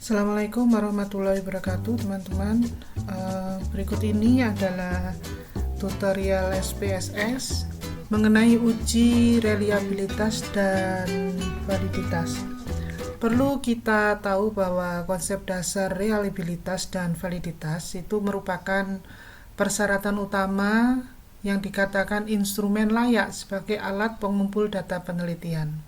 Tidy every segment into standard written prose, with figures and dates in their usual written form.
Assalamualaikum warahmatullahi wabarakatuh teman-teman. Berikut ini adalah tutorial SPSS mengenai uji reliabilitas dan validitas. Perlu kita tahu bahwa konsep dasar reliabilitas dan validitas itu merupakan persyaratan utama yang dikatakan instrumen layak sebagai alat pengumpul data penelitian.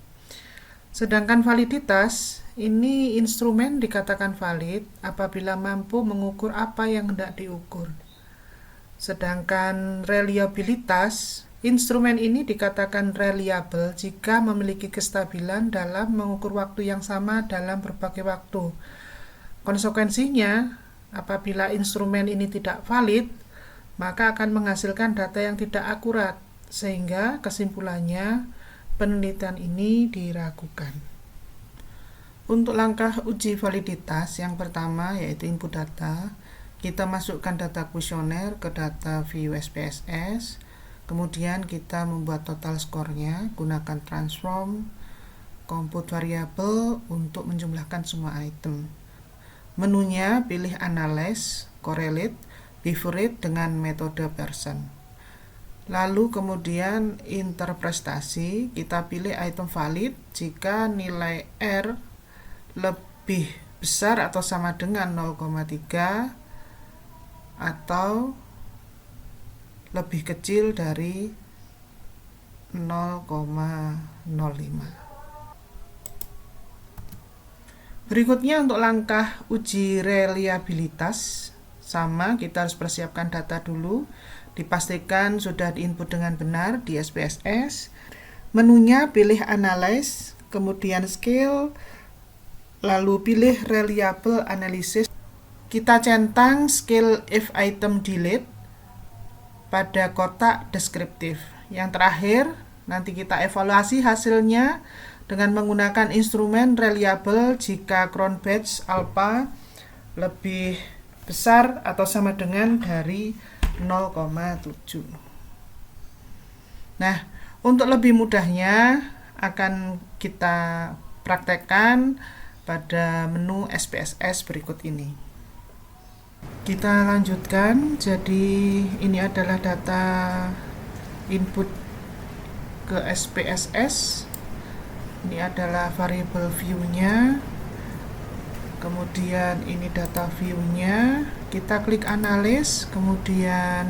Sedangkan validitas, ini instrumen dikatakan valid apabila mampu mengukur apa yang hendak diukur. Sedangkan reliabilitas, instrumen ini dikatakan reliable jika memiliki kestabilan dalam mengukur waktu yang sama dalam berbagai waktu. Konsekuensinya, apabila instrumen ini tidak valid, maka akan menghasilkan data yang tidak akurat, sehingga kesimpulannya penelitian ini diragukan. Untuk langkah uji validitas, yang pertama yaitu input data. Kita masukkan data kuesioner ke data view SPSS. Kemudian kita membuat total skornya, gunakan transform, compute variable untuk menjumlahkan semua item. Menunya pilih analyze, correlate, bifurcate dengan metode Pearson. Lalu kemudian interpretasi, kita pilih item valid jika nilai R lebih besar atau sama dengan 0,3 atau lebih kecil dari 0,05. Berikutnya untuk langkah uji reliabilitas, sama, kita harus persiapkan data dulu, dipastikan sudah diinput dengan benar di SPSS. Menunya pilih analyze, kemudian scale, lalu pilih reliable analysis. Kita centang scale if item delete pada kotak deskriptif. Yang terakhir, nanti kita evaluasi hasilnya dengan menggunakan instrumen reliable jika crown batch alpha lebih besar atau sama dengan dari 0,7. Nah, untuk lebih mudahnya akan kita praktekkan pada menu SPSS berikut ini. Kita lanjutkan. Jadi ini adalah data input ke SPSS. Ini adalah variable view-nya. Kemudian ini data view-nya. Kita klik analyze, kemudian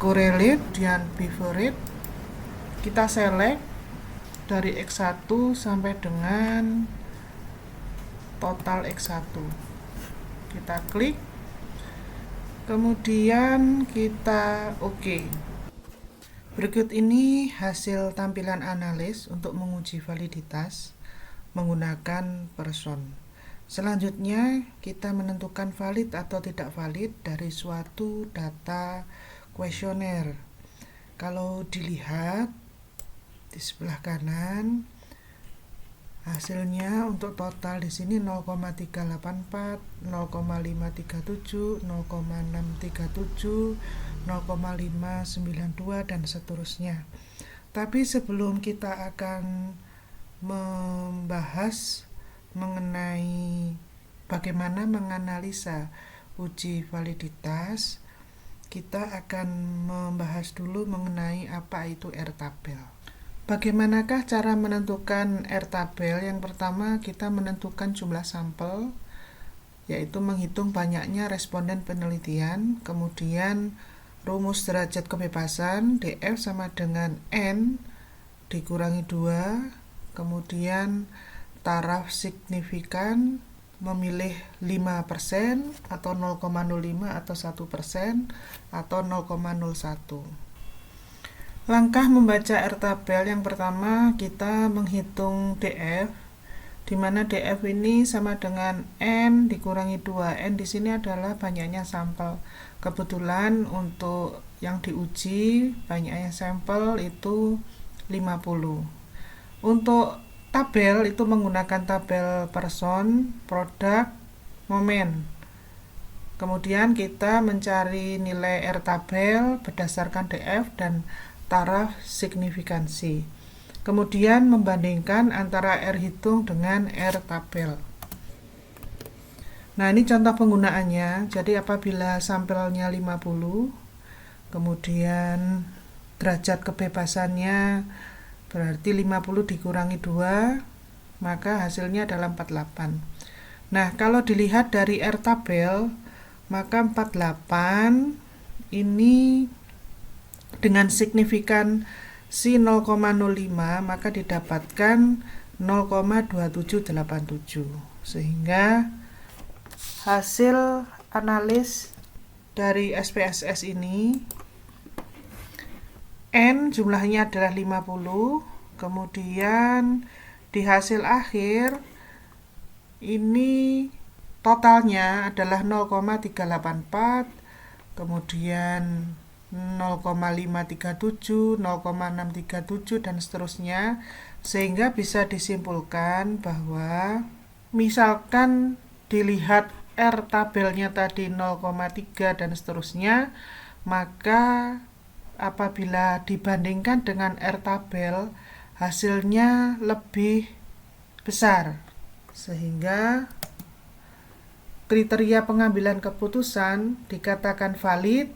correlate, dan bifurcate. Kita select dari X1 sampai dengan total X1. Kita klik, kemudian kita OK. Berikut ini hasil tampilan analis untuk menguji validitas menggunakan Pearson. Selanjutnya kita menentukan valid atau tidak valid dari suatu data kuesioner. Kalau dilihat di sebelah kanan, hasilnya untuk total di sini 0,384, 0,537, 0,637, 0,592 dan seterusnya. Tapi sebelum kita akan membahas mengenai bagaimana menganalisa uji validitas, kita akan membahas dulu mengenai apa itu R-tabel. Bagaimanakah cara menentukan R-tabel? Yang pertama, kita menentukan jumlah sampel, yaitu menghitung banyaknya responden penelitian. Kemudian rumus derajat kebebasan DF sama dengan N dikurangi 2. Kemudian taraf signifikan memilih 5% atau 0,05 atau 1% atau 0,01. Langkah membaca R-tabel yang pertama, kita menghitung DF, di mana DF ini sama dengan N dikurangi 2. N di sini adalah banyaknya sampel. Kebetulan untuk yang diuji banyaknya sampel itu 50. Untuk tabel itu menggunakan tabel Pearson, produk, momen. Kemudian kita mencari nilai R-tabel berdasarkan DF dan taraf signifikansi. Kemudian membandingkan antara R hitung dengan R tabel. Nah, ini contoh penggunaannya. Jadi apabila sampelnya 50, kemudian derajat kebebasannya berarti 50 dikurangi 2, maka hasilnya adalah 48. Nah, kalau dilihat dari R tabel, maka 48 ini dengan signifikan si 0,05 maka didapatkan 0,2787. Sehingga hasil analis dari SPSS ini N jumlahnya adalah 50, kemudian di hasil akhir ini totalnya adalah 0,384, kemudian 0,537, 0,637 dan seterusnya, sehingga bisa disimpulkan bahwa misalkan dilihat R tabelnya tadi 0,3 dan seterusnya, maka apabila dibandingkan dengan R tabel hasilnya lebih besar, sehingga kriteria pengambilan keputusan dikatakan valid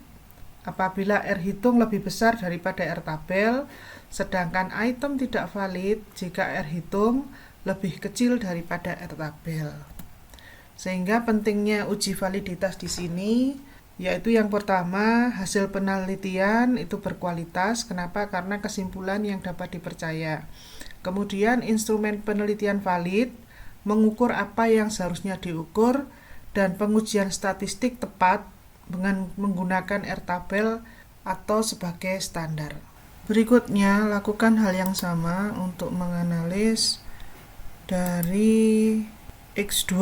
apabila R hitung lebih besar daripada R tabel, sedangkan item tidak valid jika R hitung lebih kecil daripada R tabel. Sehingga pentingnya uji validitas di sini yaitu yang pertama, hasil penelitian itu berkualitas. Kenapa? Karena kesimpulan yang dapat dipercaya. Kemudian instrumen penelitian valid, mengukur apa yang seharusnya diukur, dan pengujian statistik tepat dengan menggunakan R tabel atau sebagai standar. Berikutnya, lakukan hal yang sama untuk menganalisis dari X2.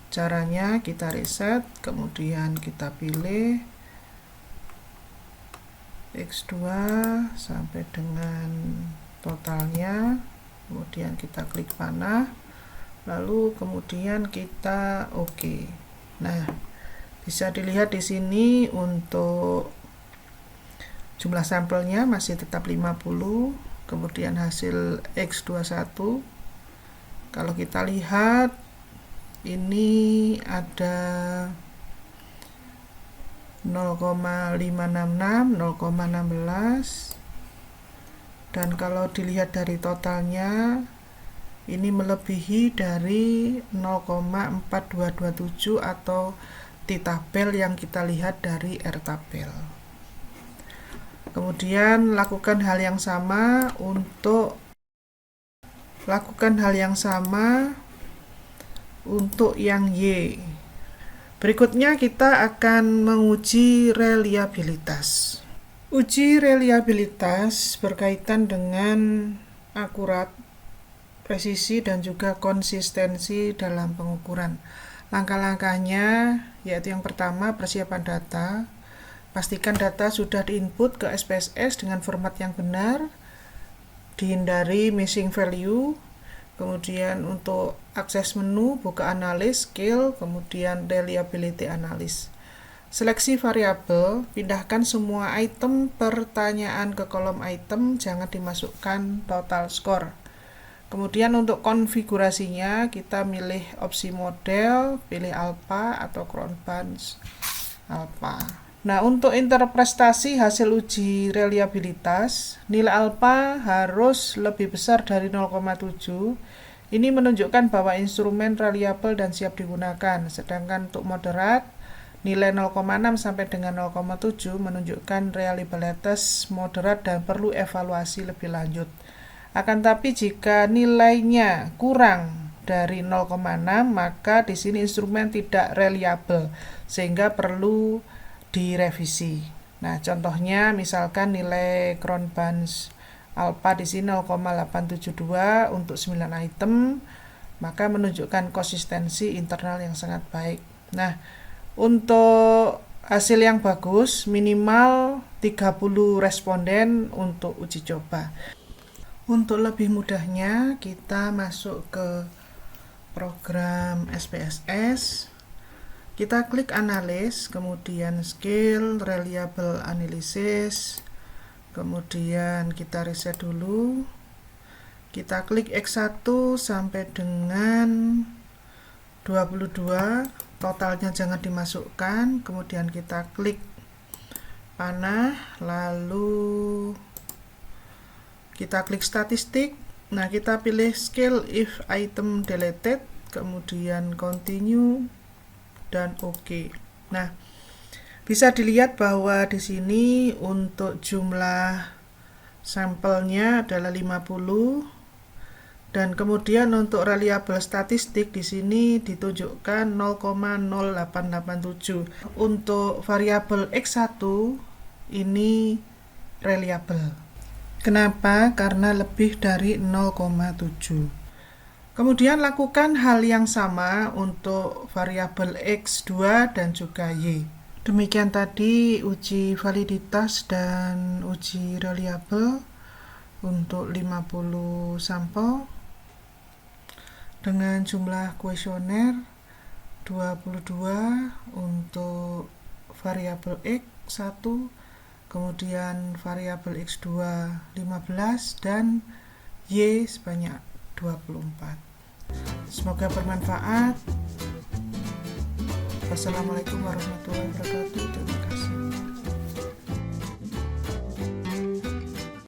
Caranya kita reset, kemudian kita pilih X2 sampai dengan totalnya, kemudian kita klik panah, lalu kemudian kita OK. Nah, bisa dilihat di sini untuk jumlah sampelnya masih tetap 50, kemudian hasil X21. Kalau kita lihat ini ada 0,566, 0,16, dan kalau dilihat dari totalnya ini melebihi dari 0,4227 atau T-tabel yang kita lihat dari R-tabel. Kemudian lakukan hal yang sama untuk yang Y. Berikutnya kita akan menguji reliabilitas. Uji reliabilitas berkaitan dengan akurat, presisi, dan juga konsistensi dalam pengukuran. Langkah-langkahnya yaitu yang pertama, persiapan data. Pastikan data sudah diinput ke SPSS dengan format yang benar. Dihindari missing value. Kemudian untuk akses menu, buka analis, scale, kemudian reliability analysis. Seleksi variabel, pindahkan semua item pertanyaan ke kolom item, jangan dimasukkan total score. Kemudian untuk konfigurasinya, kita milih opsi model, pilih alpha atau crown bunch alpha. Nah, untuk interpretasi hasil uji reliabilitas, nilai alpha harus lebih besar dari 0,7. Ini menunjukkan bahwa instrumen reliable dan siap digunakan. Sedangkan untuk moderat, nilai 0,6 sampai dengan 0,7 menunjukkan reliabilitas moderat dan perlu evaluasi lebih lanjut. Akan tapi jika nilainya kurang dari 0,6, maka di sini instrumen tidak reliable sehingga perlu direvisi. Nah, contohnya misalkan nilai crown bunch alpha di sini 0,872 untuk 9 item, maka menunjukkan konsistensi internal yang sangat baik. Nah, untuk hasil yang bagus minimal 30 responden untuk uji coba. Untuk lebih mudahnya kita masuk ke program SPSS. Kita klik analis, kemudian skill, reliable analysis, kemudian kita reset dulu. Kita klik X1 sampai dengan 22, totalnya jangan dimasukkan, kemudian kita klik panah, lalu kita klik statistik. Nah, kita pilih scale if item deleted, kemudian continue dan OK. Nah, bisa dilihat bahwa di sini untuk jumlah sampelnya adalah 50. Dan kemudian untuk reliable statistik di sini ditunjukkan 0,0887. Untuk variabel X1 ini reliable. Kenapa? Karena lebih dari 0,7. Kemudian lakukan hal yang sama untuk variabel X2 dan juga Y. Demikian tadi uji validitas dan uji reliable untuk 50 sampel. Dengan jumlah kuesioner 22 untuk variabel X1, kemudian variabel X2 15 dan Y sebanyak 24. Semoga bermanfaat. Wassalamualaikum warahmatullahi wabarakatuh. Terima kasih.